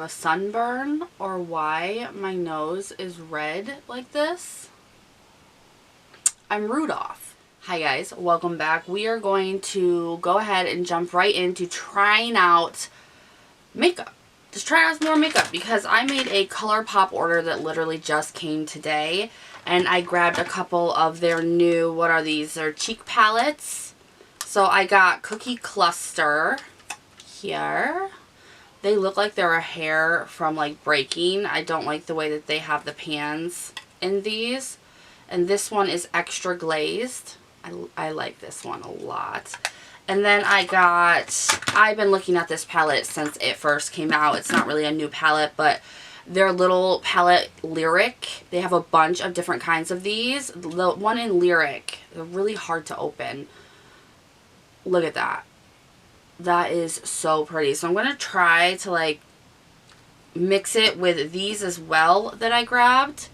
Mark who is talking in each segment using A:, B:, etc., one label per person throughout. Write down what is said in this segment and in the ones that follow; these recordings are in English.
A: a sunburn or why my nose is red like this. I'm Rudolph. Hi guys, welcome back. We are going to go ahead and jump right into trying out makeup. Just trying out some more makeup because I made a Colourpop order that literally just came today. And I grabbed a couple of their new, what are these? They're cheek palettes. So I got Cookie Cluster here. They look like they're a hair from like breaking. I don't like the way that they have the pans in these. And this one is extra glazed. I like this one a lot. And then I've been looking at this palette since it first came out. It's not really a new palette, but their little palette Lyric, they have a bunch of different kinds of these. The one in Lyric, they're really hard to open. Look at that. That is so pretty. So I'm going to try to like mix it with these as well that I grabbed.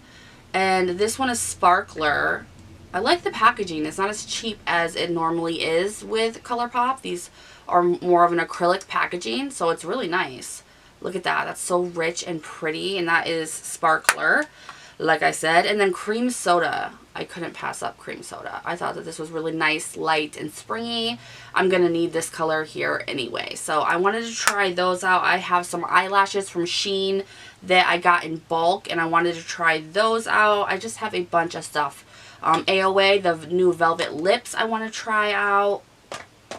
A: And this one is Sparkler. I like the packaging. It's not as cheap as it normally is with Colourpop. These are more of an acrylic packaging, so it's really nice. Look at that. That's so rich and pretty, and that is Sparkler, like I said. And then Cream Soda. I couldn't pass up Cream Soda. I thought that this was really nice, light, and springy. I'm going to need this color here anyway. So I wanted to try those out. I have some eyelashes from Shein that I got in bulk, and I wanted to try those out. I just have a bunch of stuff. AOA, the new Velvet Lips I want to try out.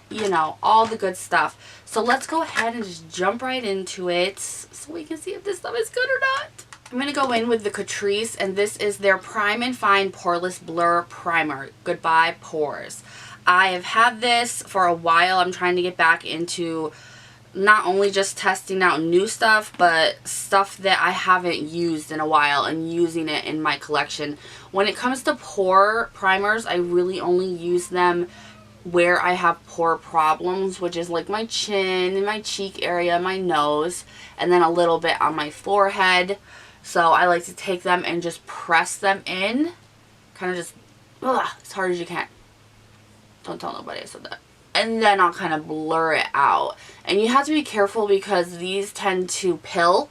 A: You know, all the good stuff. So let's go ahead and just jump right into it so we can see if this stuff is good or not. I'm going to go in with the Catrice, and this is their Prime and Fine Poreless Blur Primer. Goodbye Pores. I have had this for a while. I'm trying to get back into not only just testing out new stuff, but stuff that I haven't used in a while and using it in my collection. When it comes to pore primers, I really only use them where I have pore problems, which is like my chin and my cheek area, my nose, and then a little bit on my forehead. So I like to take them and just press them in, kind of just as hard as you can. Don't tell nobody I said that. And then I'll kind of blur it out. And you have to be careful because these tend to pill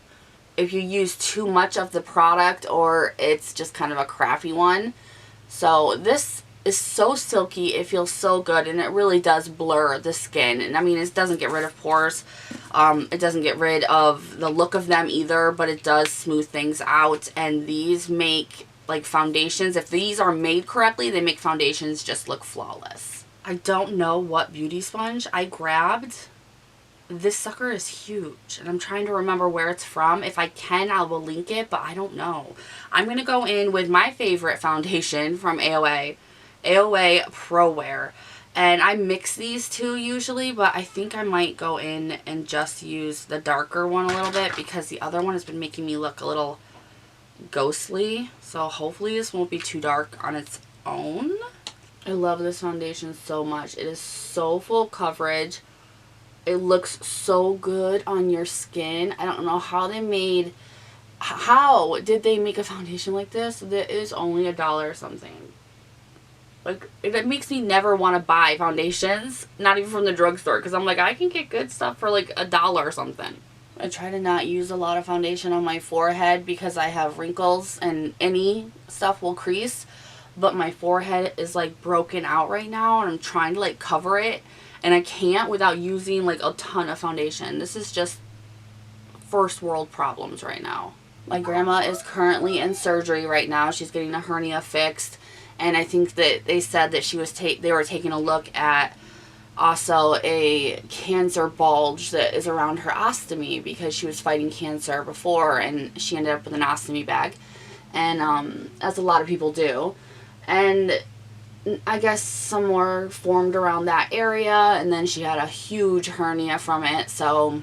A: if you use too much of the product or it's just kind of a crappy one. So this is so silky. It feels so good, and it really does blur the skin. And I mean, it doesn't get rid of pores. It doesn't get rid of the look of them either, but it does smooth things out. And these make like foundations. If these are made correctly, they make foundations just look flawless. I don't know what beauty sponge I grabbed. This sucker is huge, and I'm trying to remember where it's from. If I can, I will link it, but I don't know. I'm going to go in with my favorite foundation from AOA PROWEAR. And I mix these two usually, but I think I might go in and just use the darker one a little bit because the other one has been making me look a little ghostly. So hopefully this won't be too dark on its own. I love this foundation so much. It is so full coverage. It looks so good on your skin. I don't know how they made... How did they make a foundation like this that is only $1 or something? Like, it makes me never want to buy foundations. Not even from the drugstore. Because I'm like, I can get good stuff for like $1 or something. I try to not use a lot of foundation on my forehead because I have wrinkles and any stuff will crease. But my forehead is like broken out right now, and I'm trying to like cover it, and I can't without using like a ton of foundation. This is just first world problems right now. My grandma is currently in surgery right now. She's getting a hernia fixed, and I think that they said that they were taking a look at also a cancer bulge that is around her ostomy because she was fighting cancer before, and she ended up with an ostomy bag, and as a lot of people do. And I guess some more formed around that area, and then she had a huge hernia from it. So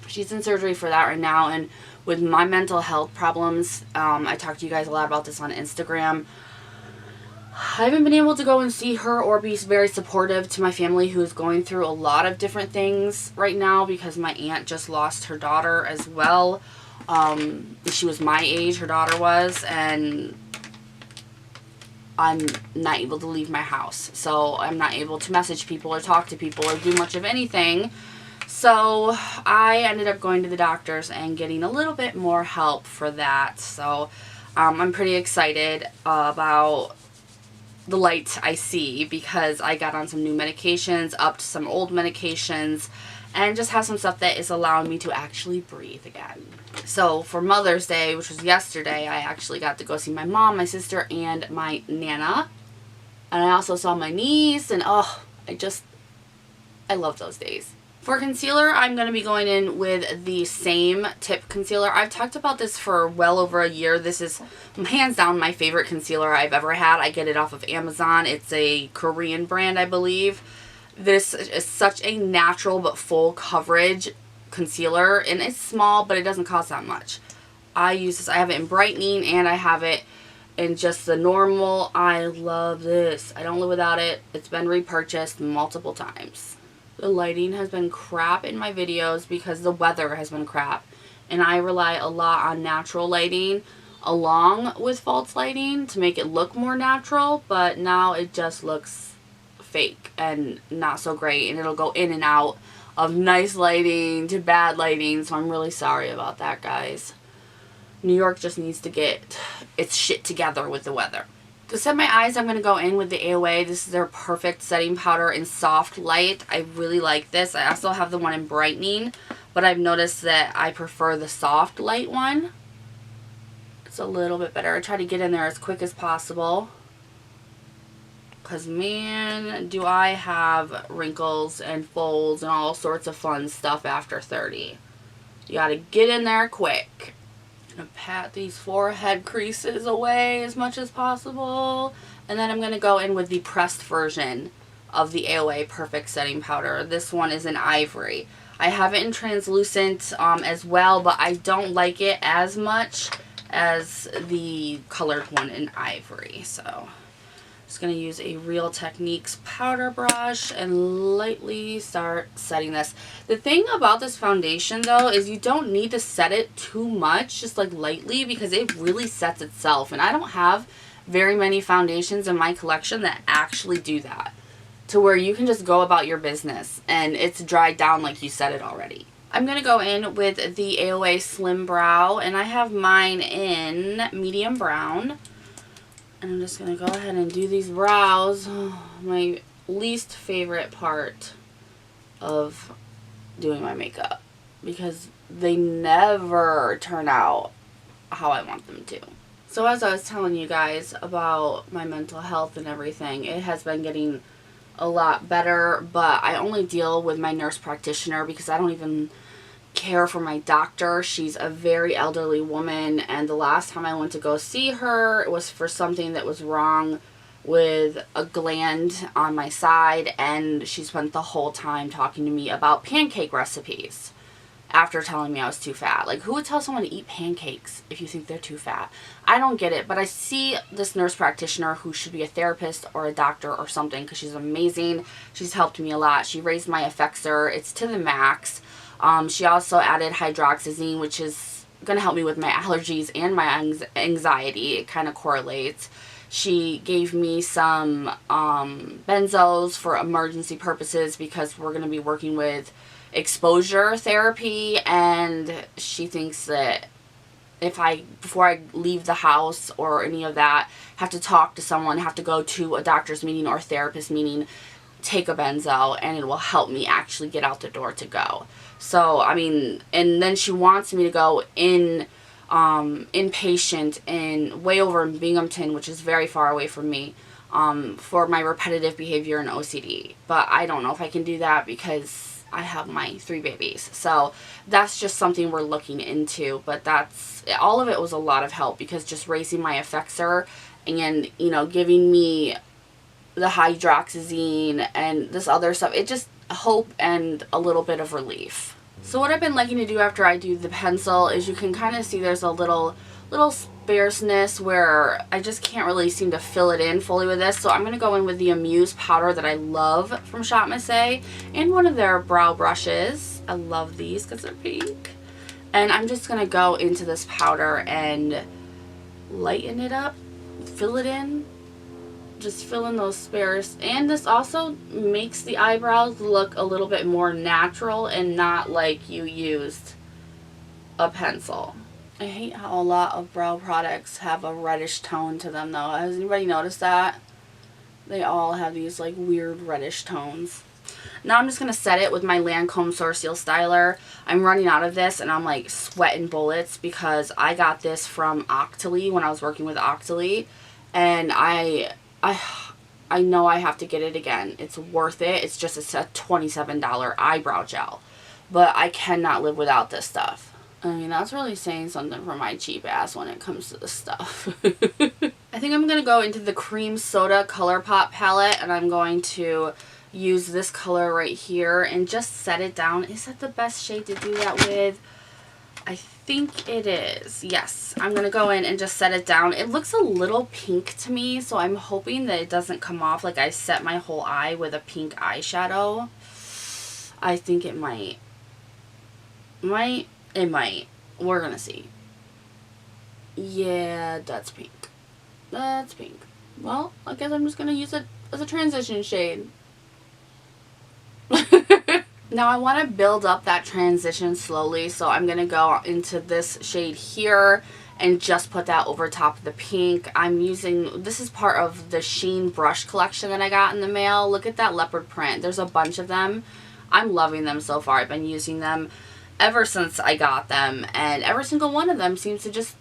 A: she's in surgery for that right now. And with my mental health problems, I talked to you guys a lot about this on Instagram. I haven't been able to go and see her or be very supportive to my family who's going through a lot of different things right now because my aunt just lost her daughter as well. She was my age, her daughter was, and I'm not able to leave my house. So I'm not able to message people or talk to people or do much of anything. So I ended up going to the doctors and getting a little bit more help for that. So I'm pretty excited about the light I see, because I got on some new medications, upped some old medications, and just have some stuff that is allowing me to actually breathe again. So for Mother's Day, which was yesterday, I actually got to go see my mom, my sister, and my Nana. And I also saw my niece, and oh, I love those days. For concealer, I'm going to be going in with the SAEM Tip Concealer. I've talked about this for well over a year. This is hands down my favorite concealer I've ever had. I get it off of Amazon. It's a Korean brand, I believe. This is such a natural but full coverage concealer, and it's small, but it doesn't cost that much. I use this. I have it in brightening, and I have it in just the normal. I love this. I don't live without it. It's been repurchased multiple times. The lighting has been crap in my videos because the weather has been crap, and I rely a lot on natural lighting along with false lighting to make it look more natural, but now it just looks fake and not so great, and it'll go in and out of nice lighting to bad lighting, so I'm really sorry about that, guys. New York just needs to get its shit together with the weather. To set my eyes, I'm going to go in with the AOA. This is their Perfect Setting Powder in Soft Light. I really like this. I also have the one in Brightening, but I've noticed that I prefer the Soft Light one. It's a little bit better. I try to get in there as quick as possible, because man, do I have wrinkles and folds and all sorts of fun stuff after 30. You got to get in there quick. I'm going to pat these forehead creases away as much as possible. And then I'm going to go in with the pressed version of the AOA Perfect Setting Powder. This one is in Ivory. I have it in translucent as well, but I don't like it as much as the colored one in Ivory. So just going to use a Real Techniques powder brush and lightly start setting this. The thing about this foundation though is you don't need to set it too much, just like lightly, because it really sets itself. And I don't have very many foundations in my collection that actually do that, to where you can just go about your business and it's dried down like you set it already. I'm going to go in with the AOA Slim Brow, and I have mine in medium brown. And I'm just going to go ahead and do these brows. My least favorite part of doing my makeup, because they never turn out how I want them to. So as I was telling you guys about my mental health and everything, it has been getting a lot better, but I only deal with my nurse practitioner because I don't even care for my doctor. She's a very elderly woman, and the last time I went to go see her, it was for something that was wrong with a gland on my side, and she spent the whole time talking to me about pancake recipes after telling me I was too fat. Like, who would tell someone to eat pancakes if you think they're too fat? I don't get it, but I see this nurse practitioner who should be a therapist or a doctor or something, because she's amazing. She's helped me a lot. She raised my FAQS. It's to the max. She also added hydroxyzine, which is going to help me with my allergies and my anxiety. It kind of correlates. She gave me some benzos for emergency purposes, because we're going to be working with exposure therapy, and she thinks that before I leave the house or any of that, have to talk to someone, have to go to a doctor's meeting or a therapist meeting, take a benzo, and it will help me actually get out the door to go. So, I mean, and then she wants me to go inpatient in way over in Binghamton, which is very far away from me, for my repetitive behavior and OCD. But I don't know if I can do that because I have my 3 babies. So that's just something we're looking into. But all of it was a lot of help, because just raising my FAQS and, you know, giving me the hydroxyzine and this other stuff, it just hope and a little bit of relief. So what I've been liking to do after I do the pencil is, you can kind of see there's a little sparseness where I just can't really seem to fill it in fully with this. So I'm going to go in with the AMUSE powder that I love from SHEGLAM, and one of their brow brushes. I love these because they're pink. And I'm just going to go into this powder and lighten it up, fill it in. just fill in those spares. And this also makes the eyebrows look a little bit more natural and not like you used a pencil. I hate how a lot of brow products have a reddish tone to them though. Has anybody noticed that? They all have these like weird reddish tones. Now I'm just going to set it with my LANCOME SOURCIL styler. I'm running out of this and I'm like sweating bullets because I got this from Octoly when I was working with Octoly. And I know I have to get it again. It's worth it. It's just a $27 eyebrow gel. But I cannot live without this stuff. I mean, that's really saying something for my cheap ass when it comes to this stuff. I think I'm going to go into the Cream Soda Colourpop palette, and I'm going to use this color right here and just set it down. Is that the best shade to do that with? I think it is. Yes, I'm going to go in and just set it down. It looks a little pink to me, so I'm hoping that it doesn't come off like I set my whole eye with a pink eyeshadow. I think it might. It might. We're going to see. Yeah, that's pink. That's pink. Well, I guess I'm just going to use it as a transition shade. Now I want to build up that transition slowly, so I'm going to go into this shade here and just put that over top of the pink. I'm using, this is part of the Sheen brush collection that I got in the mail. Look at that leopard print. There's a bunch of them. I'm loving them so far. I've been using them ever since I got them, and every single one of them seems to just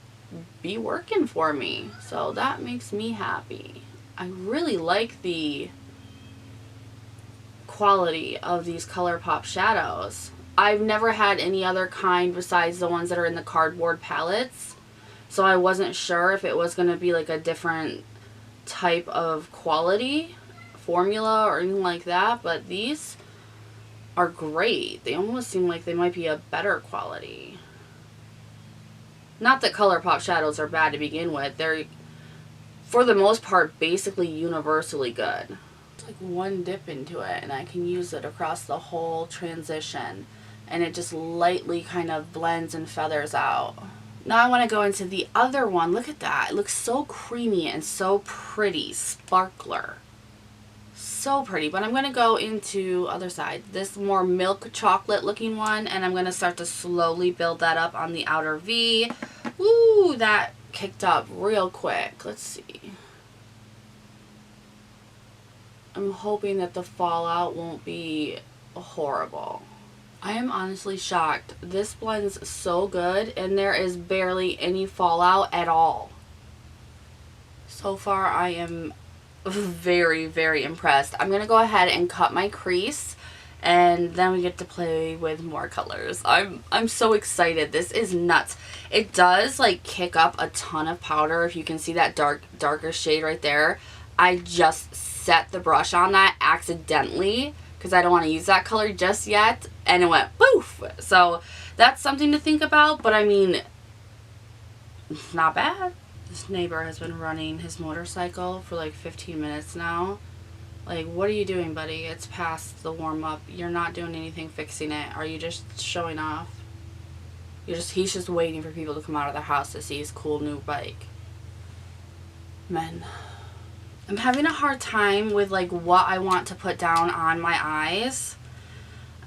A: be working for me. So that makes me happy. I really like the quality of these Colourpop shadows. I've never had any other kind besides the ones that are in the cardboard palettes, so I wasn't sure if it was going to be like a different type of quality formula or anything like that, but these are great. They almost seem like they might be a better quality. Not that Colourpop shadows are bad to begin with. They're, for the most part, basically universally good. Like one dip into it and I can use it across the whole transition, and it just lightly kind of blends and feathers out. Now I want to go into the other one. Look at that. It looks so creamy and so pretty. Sparkler. So pretty. But I'm going to go into other side. This more milk chocolate looking one, and I'm going to start to slowly build that up on the outer V. Ooh, that kicked up real quick. Let's see. I'm hoping that the fallout won't be horrible. I am honestly shocked. This blends so good and there is barely any fallout at all. So far I am very, very impressed. I'm going to go ahead and cut my crease, and then we get to play with more colors. I'm so excited. This is nuts. It does like kick up a ton of powder. If you can see that darker shade right there. I just set the brush on that accidentally because I don't want to use that color just yet, and it went poof. So that's something to think about, but I mean, not bad. This neighbor has been running his motorcycle for like 15 minutes now. Like, what are you doing, buddy? It's past the warm-up. You're not doing anything fixing it. Are you just showing off? He's just waiting for people to come out of their house to see his cool new bike. Men. I'm having a hard time with like what I want to put down on my eyes.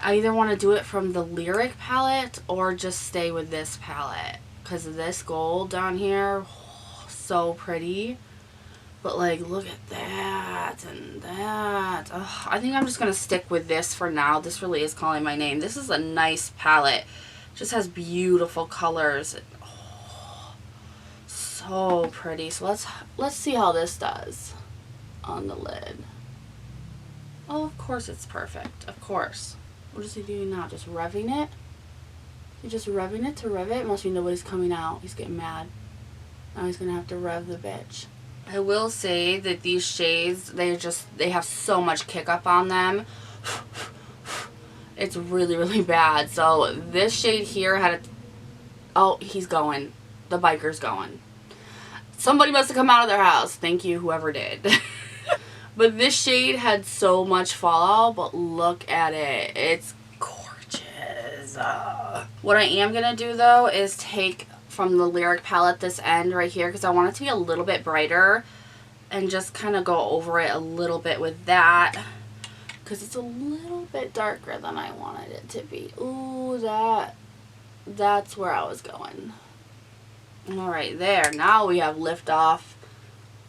A: I either want to do it from the Lyric palette or just stay with this palette, because this gold down here, oh, so pretty. But like, look at that and that. Ugh, I think I'm just going to stick with this for now. This really is calling my name. This is a nice palette. It just has beautiful colors. Oh, so pretty. So let's see how this does on the lid. Oh, of course it's perfect. Of course. What is he doing now? Just revving it? He's just revving it to rev it? Must be nobody's coming out. He's getting mad. Now he's gonna have to rev the bitch. I will say that these shades, they have so much kick up on them. It's really, really bad. So this shade here had a... Oh, he's going. The biker's going. Somebody must have come out of their house. Thank you, whoever did. But this shade had so much fallout, but look at it. It's gorgeous. What I am going to do, though, is take from the Lyric palette this end right here, because I want it to be a little bit brighter, and just kind of go over it a little bit with that, because it's a little bit darker than I wanted it to be. Ooh, that's where I was going. Alright, there. Now we have lift off.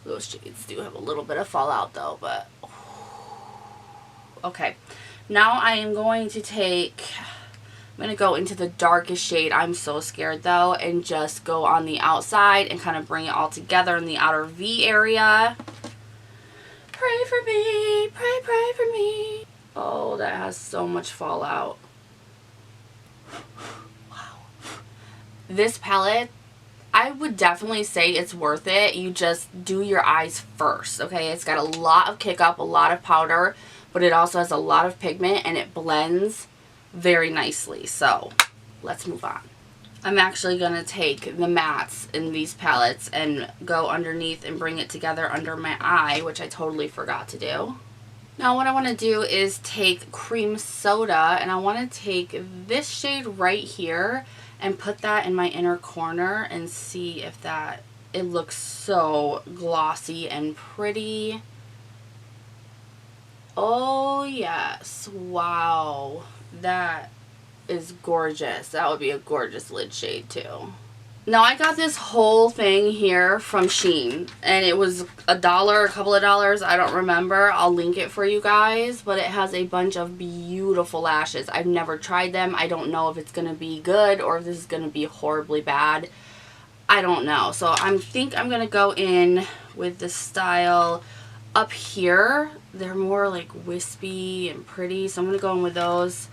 A: Those shades do have a little bit of fallout though, but okay. Now I am going to I'm going to go into the darkest shade. I'm so scared though, and just go on the outside and kind of bring it all together in the outer V area. Pray for me, pray for me. Oh, that has so much fallout. Wow. This palette, I would definitely say it's worth it. You just do your eyes first, okay? It's got a lot of kick up, a lot of powder, but it also has a lot of pigment and it blends very nicely. So let's move on. I'm actually going to take the mattes in these palettes and go underneath and bring it together under my eye, which I totally forgot to do. Now what I want to do is take cream soda, and I want to take this shade right here and put that in my inner corner and see if it looks so glossy and pretty. Oh yes, wow, that is gorgeous. That would be a gorgeous lid shade too. Now I got this whole thing here from Shein, and it was $1, a couple of dollars, I don't remember. I'll link it for you guys, but it has a bunch of beautiful lashes. I've never tried them. I don't know if it's going to be good or if this is going to be horribly bad. I don't know. So I think I'm going to go in with the style up here. They're more like wispy and pretty, so I'm going to go in with those.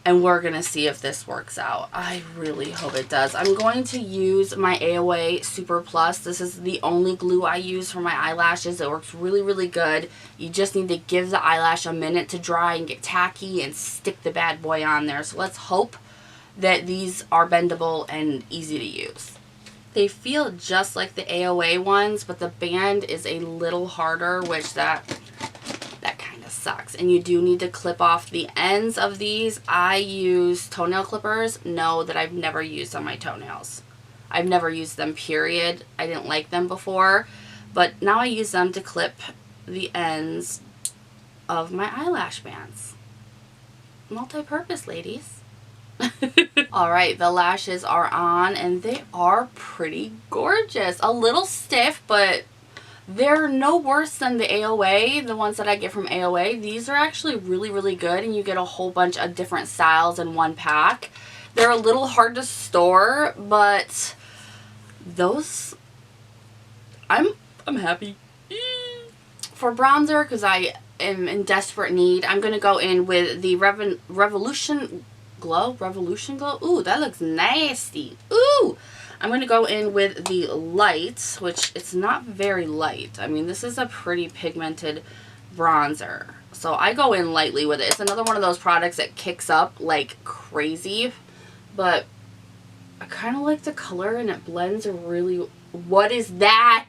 A: And we're going to see if this works out. I really hope it does. I'm going to use my AOA Super Plus. This is the only glue I use for my eyelashes. It works really, really good. You just need to give the eyelash a minute to dry and get tacky and stick the bad boy on there. So let's hope that these are bendable and easy to use. They feel just like the AOA ones, but the band is a little harder, which that kind of sucks. And you do need to clip off the ends of these. I use toenail clippers. No, that I've never used on my toenails. I've never used them, period. I didn't like them before, but now I use them to clip the ends of my eyelash bands. Multi-purpose, ladies. Alright, the lashes are on and they are pretty gorgeous. A little stiff, but they're no worse than the AOA, the ones that I get from AOA. These are actually really, really good, and you get a whole bunch of different styles in one pack. They're a little hard to store, but those, I'm happy. For bronzer, because I am in desperate need, I'm going to go in with the Revolution Glow. Ooh, that looks nasty. Ooh! I'm going to go in with the light, which it's not very light. I mean, this is a pretty pigmented bronzer. So I go in lightly with it. It's another one of those products that kicks up like crazy. But I kind of like the color and it blends really... What is that?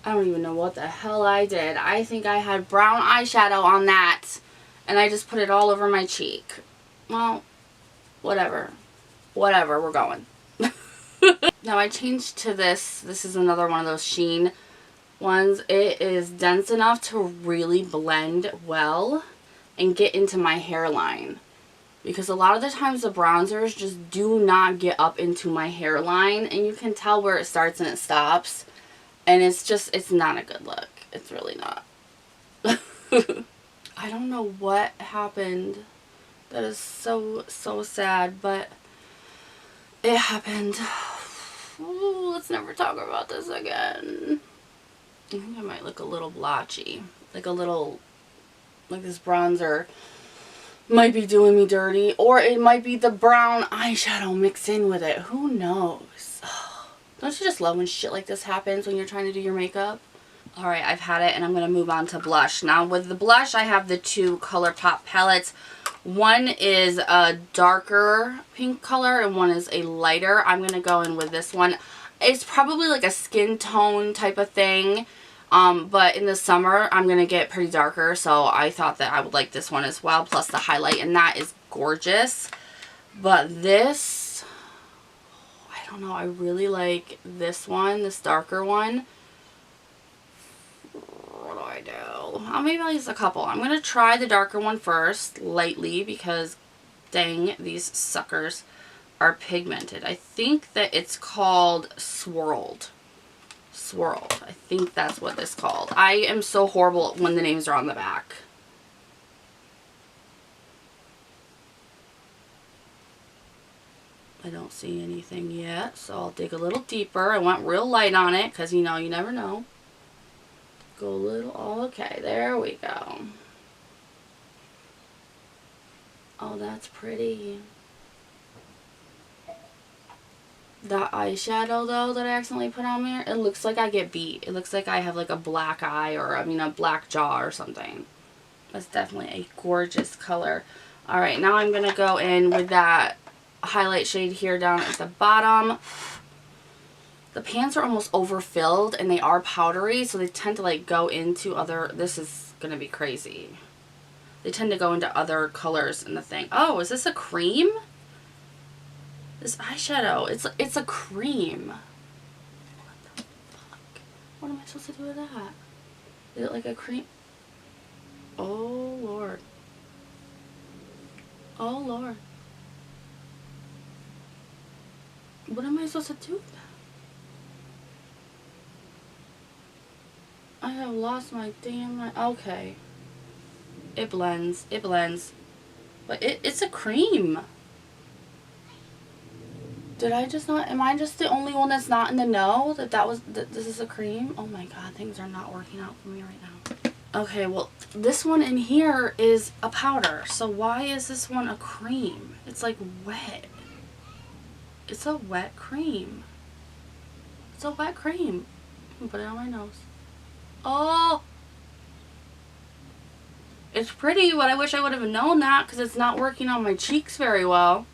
A: I don't even know what the hell I did. I think I had brown eyeshadow on that. And I just put it all over my cheek. Well, whatever. Whatever, we're going. Now I changed to this. This is another one of those Shein ones. It is dense enough to really blend well and get into my hairline. Because a lot of the times the bronzers just do not get up into my hairline. And you can tell where it starts and it stops. And it's not a good look. It's really not. I don't know what happened. That is so sad, but it happened. Ooh, let's never talk about this again. I think I might look a little blotchy. Like this bronzer might be doing me dirty. Or it might be the brown eyeshadow mixed in with it. Who knows? Don't you just love when shit like this happens when you're trying to do your makeup? Alright, I've had it and I'm going to move on to blush. Now with the blush, I have the two Colourpop palettes. One is a darker pink color and one is a lighter. I'm going to go in with this one. It's probably like a skin tone type of thing. But in the summer, I'm going to get pretty darker. So I thought that I would like this one as well. Plus the highlight, and that is gorgeous. But this... don't know, I really like this one, this darker one. What do I do? Maybe I'll use a couple. I'm going to try the darker one first, lightly, because dang, these suckers are pigmented. I think that it's called Swirled. Swirled. I think that's what it's called. I am so horrible when the names are on the back. I don't see anything yet, so I'll dig a little deeper. I went real light on it because, you know, you never know. Go a little, oh, okay, there we go. Oh, that's pretty. That eyeshadow, though, that I accidentally put on there, it looks like I get beat. It looks like I have, like, a black eye or, I mean, a black jaw or something. That's definitely a gorgeous color. Alright, now I'm going to go in with that highlight shade here down at the bottom. The pans are almost overfilled and they are powdery, so they tend to like go into other, this is gonna be crazy. They tend to go into other colors in the thing. Oh, is this a cream? This eyeshadow, it's a cream. What the fuck? What am I supposed to do with that? Is it like a cream? Oh Lord. Oh Lord. What am I supposed to do with that? I have lost my damn mind. Okay. It blends. It blends. But it's a cream. Did I just not... Am I just the only one that's not in the know that this is a cream? Oh my god, things are not working out for me right now. Okay, well, this one in here is a powder. So why is this one a cream? It's like wet. It's a wet cream. It's a wet cream. I'm gonna put it on my nose. Oh! It's pretty, but I wish I would have known that because it's not working on my cheeks very well.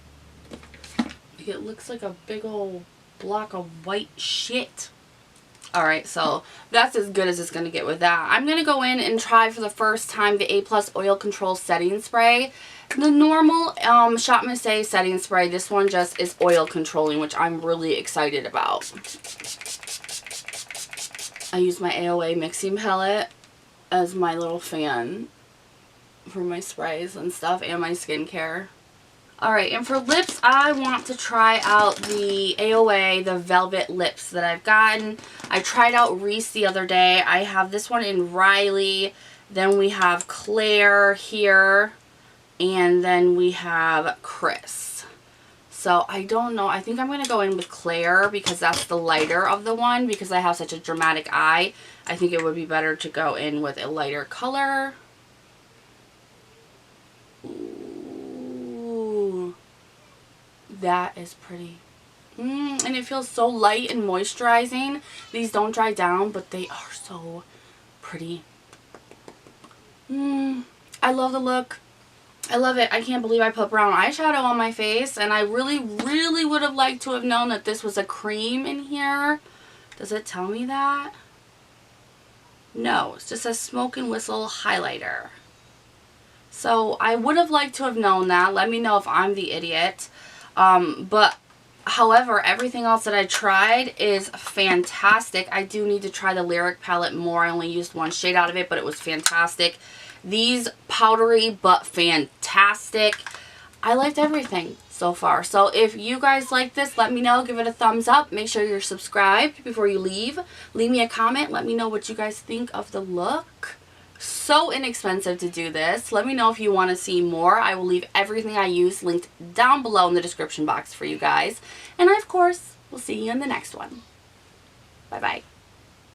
A: It looks like a big old block of white shit. Alright, so that's as good as it's going to get with that. I'm going to go in and try for the first time the A+ Oil Control Setting Spray. The normal Shop Miss A setting spray, this one just is oil controlling, which I'm really excited about. I use my AOA mixing palette as my little fan for my sprays and stuff and my skincare. Alright, and for lips, I want to try out the AOA, the Velvet Lips that I've gotten. I tried out Reese the other day. I have this one in Riley. Then we have Claire here. And then we have Chris. So I don't know. I think I'm going to go in with Claire because that's the lighter of the one. Because I have such a dramatic eye, I think it would be better to go in with a lighter color. Ooh, that is pretty. And it feels so light and moisturizing. These don't dry down, but they are so pretty. I love the look. I love it. I can't believe I put brown eyeshadow on my face, and I really, really would have liked to have known that this was a cream in here. Does it tell me that? No, it's just a smoke and whistle highlighter. So I would have liked to have known that. Let me know if I'm the idiot. But however, everything else that I tried is fantastic. I do need to try the Lyric palette more. I only used one shade out of it, but it was fantastic. These powdery but fantastic. I liked everything so far. So if you guys like this, let me know. Give it a thumbs up. Make sure you're subscribed before you leave. Leave me a comment. Let me know what you guys think of the look. So inexpensive to do this. Let me know if you want to see more. I will leave everything I use linked down below in the description box for you guys. And I, of course, will see you in the next one. Bye-bye.